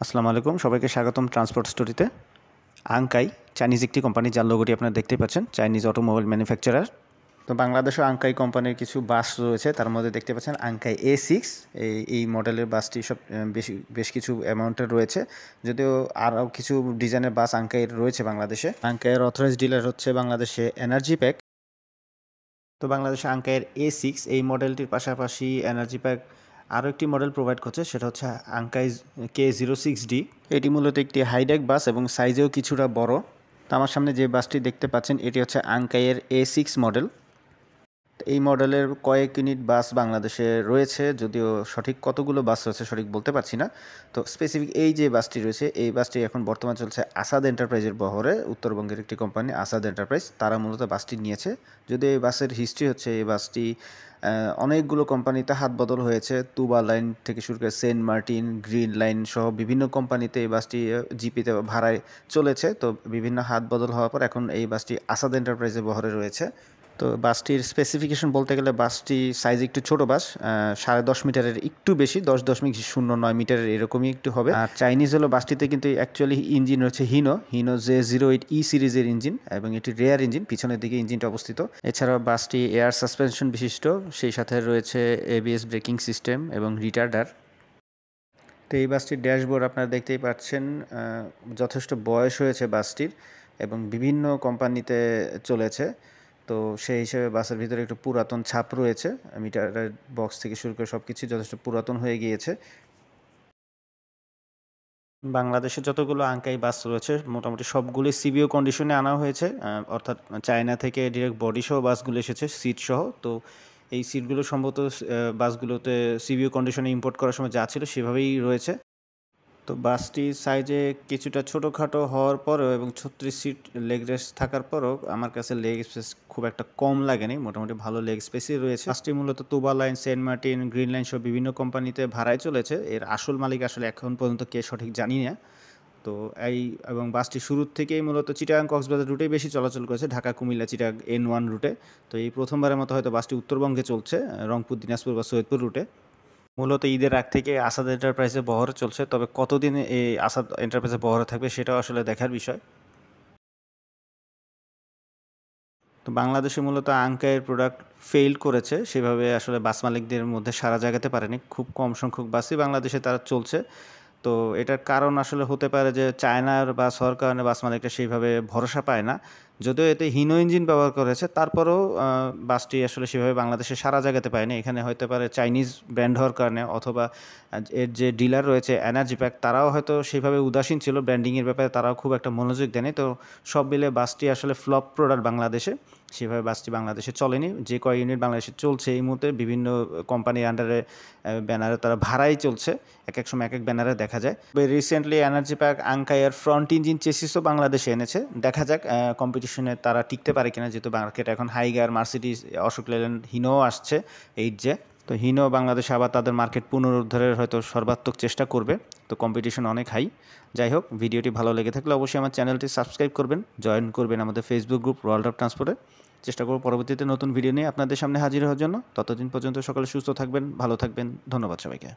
আসসালামু আলাইকুম, সবাইকে স্বাগতম ট্রান্সপোর্ট স্টোরিতে। আংকাই চাইনিজ একটি কোম্পানি, যার লোগোটি আপনারা দেখতেই পাচ্ছেন, চাইনিজ অটোমোবাইল ম্যানুফ্যাকচারার। তো বাংলাদেশেও আংকাই কোম্পানির কিছু বাস রয়েছে, তার মধ্যে দেখতে পাচ্ছেন আংকাই A6। এই মডেলের বাসটি সব বেশ কিছু অ্যামাউন্টের রয়েছে, যদিও আরও কিছু ডিজাইনের বাস আংকাইয়ের রয়েছে বাংলাদেশে। আংকাইয়ের অথরাইজড ডিলার হচ্ছে বাংলাদেশে এনার্জি প্যাক। তো বাংলাদেশে আংকাইয়ের A6 এই মডেলটির পাশাপাশি এনার্জি প্যাক আরও একটি মডেল প্রোভাইড করছে, সেটা হচ্ছে আংকাই K06D। এটি মূলত একটি হাইডেক বাস এবং সাইজেও কিছুটা বড়। তো আমার সামনে যে বাসটি দেখতে পাচ্ছেন এটি হচ্ছে আংকাইয়ের A6 মডেল। এই মডেলের কয়েক ইউনিট বাস বাংলাদেশে রয়েছে, যদিও সঠিক কতগুলো বাস রয়েছে সঠিক বলতে পারছি না। তো স্পেসিফিক এই যে বাসটি রয়েছে, এই বাসটি এখন বর্তমান চলছে আসাদ এন্টারপ্রাইজের বহরে। উত্তরবঙ্গের একটি কোম্পানি আসাদ এন্টারপ্রাইজ, তারা মূলত বাসটি নিয়েছে। যদিও এই বাসের হিস্ট্রি হচ্ছে, এই বাসটি অনেকগুলো কোম্পানিতে হাত বদল হয়েছে। তুবা লাইন থেকে শুরু করে সেন্ট মার্টিন, গ্রিন লাইন সহ বিভিন্ন কোম্পানিতে এই বাসটি জিপিতে ভাড়ায় চলেছে। তো বিভিন্ন হাত বদল হওয়ার পর এখন এই বাসটি আসাদ এন্টারপ্রাইজের বহরে রয়েছে। তো বাসটির স্পেসিফিকেশন বলতে গেলে বাসটি সাইজ একটু ছোট বাস, 10.5 মিটারের একটু বেশি, 10.09 মিটারের এরকমই একটু হবে। আর চাইনিজ হলো বাসটিতে কিন্তু অ্যাকচুয়ালি ইঞ্জিন রয়েছে হিনো J08E সিরিজের ইঞ্জিন, এবং এটি রেয়ার ইঞ্জিন, পিছনের দিকে ইঞ্জিনটা অবস্থিত। এছাড়াও বাসটি এয়ার সাসপেনশন বিশিষ্ট, সেই সাথে রয়েছে ABS ব্রেকিং সিস্টেম এবং রিটার্ডার। তো এই বাসটির ড্যাশবোর্ড আপনারা দেখতেই পাচ্ছেন, যথেষ্ট বয়স হয়েছে বাসটির এবং বিভিন্ন কোম্পানিতে চলেছে। তো সেই হিসেবে বাসের ভিতরে একটু পুরাতন ছাপ রয়েছে, মিটারের বক্স থেকে শুরু করে সব কিছু যথেষ্ট পুরাতন হয়ে গিয়েছে। বাংলাদেশে যতগুলো আংকাই বাস রয়েছে মোটামুটি সবগুলি সিবিও কন্ডিশনে আনা হয়েছে, অর্থাৎ চায়না থেকে ডিরেক্ট বডি সহ বাসগুলো এসেছে, সিট সহ। তো এই সিটগুলো সম্ভবত বাসগুলোতে সিবিও কন্ডিশনে ইম্পোর্ট করার সময় যা ছিল সেভাবেই রয়েছে। তো বাসটি সাইজে কিছুটা ছোটোখাটো হওয়ার পরেও এবং 36 সিট লেগ রেস্ট থাকার পরও আমার কাছে লেগ স্পেস খুব একটা কম লাগেনি, মোটামুটি ভালো লেগ স্পেসই রয়েছে। বাসটি মূলত Tuba line, saint martin, green line সহ বিভিন্ন কোম্পানিতে ভাড়ায় চলেছে। এর আসল মালিক আসলে এখন পর্যন্ত কে সঠিক জানি না। তো এবং বাসটি শুরুর থেকেই মূলত চিটাগাং কক্সবাজার রুটেই বেশি চলাচল করেছে, ঢাকা কুমিল্লা চিটাগাং N1 রুটে। তো এই প্রথমবারের মতো হয়তো বাসটি উত্তরবঙ্গে চলছে, রংপুর, দিনাজপুর বা সৈয়দপুর রুটে। মূলত ঈদের আগ থেকে আসাদ এন্টারপ্রাইজে বহরে চলছে, তবে কতদিন এই আসাদ এন্টারপ্রাইজে বহরে থাকবে সেটাও আসলে দেখার বিষয়। তো বাংলাদেশে মূলত আংকাইয়ের প্রোডাক্ট ফেইল করেছে, সেভাবে আসলে বাস মালিকদের মধ্যে সাড়া জাগাতে পারেনি। খুব কম সংখ্যক বাসই বাংলাদেশে তারা চলছে। তো এটার কারণ আসলে হতে পারে যে চায়নার বাস হওয়ার কারণে বাস মালিকরা সেইভাবে ভরসা পায় না। যদিও এতে হিনো ইঞ্জিন ব্যবহার করেছে, তারপরেও বাসটি আসলে সেভাবে বাংলাদেশে সাড়া জাগাতে পারেনি। এখানে হতে পারে চাইনিজ ব্র্যান্ড হওয়ার কারণে, অথবা এর যে ডিলার রয়েছে এনার্জি প্যাক, তারাও হয়তো সেইভাবে উদাসীন ছিল, ব্র্যান্ডিংয়ের ব্যাপারে তারাও খুব একটা মনোযোগ দেয়নি। তো সব মিলে বাসটি আসলে ফ্লপ প্রোডাক্ট বাংলাদেশে। সেভাবে বাসটি বাংলাদেশে চলেনি। যে কয় ইউনিট বাংলাদেশে চলছে এই মুহূর্তে বিভিন্ন কোম্পানির আন্ডারে ব্যানারে তারা ভাড়াই চলছে, এক এক সময় এক এক ব্যানারে দেখা যায়। রিসেন্টলি এনার্জি প্যাক আংকাইয়ের ফ্রন্ট ইঞ্জিন চেসিসও বাংলাদেশে এনেছে, দেখা যাক কম্পিটিশনে তারা টিকতে পারে কিনা, যেহেতু মার্কেট এখন হাইগার, মার্সিডিজ, অশোক লেল্যান্ড, হিনোও আসছে 8J। তো হিনো বাংলাদেশে আবার তাদের মার্কেট পুনরুদ্ধারের হয়তো সর্বাত্মক চেষ্টা করবে। তো কম্পিটিশন অনেক হাই। যাই হোক, ভিডিওটি ভালো লেগে থাকলে অবশ্যই আমার চ্যানেলটি সাবস্ক্রাইব করবেন, জয়েন করবেন আমাদের ফেসবুক গ্রুপ ওয়ার্ল্ড অফ ট্রান্সপোর্টে। চেষ্টা করব পরবর্তীতে নতুন ভিডিও নিয়ে আপনাদের সামনে হাজির হওয়ার জন্য। ততদিন পর্যন্ত সকলে সুস্থ থাকবেন, ভালো থাকবেন। ধন্যবাদ সবাইকে।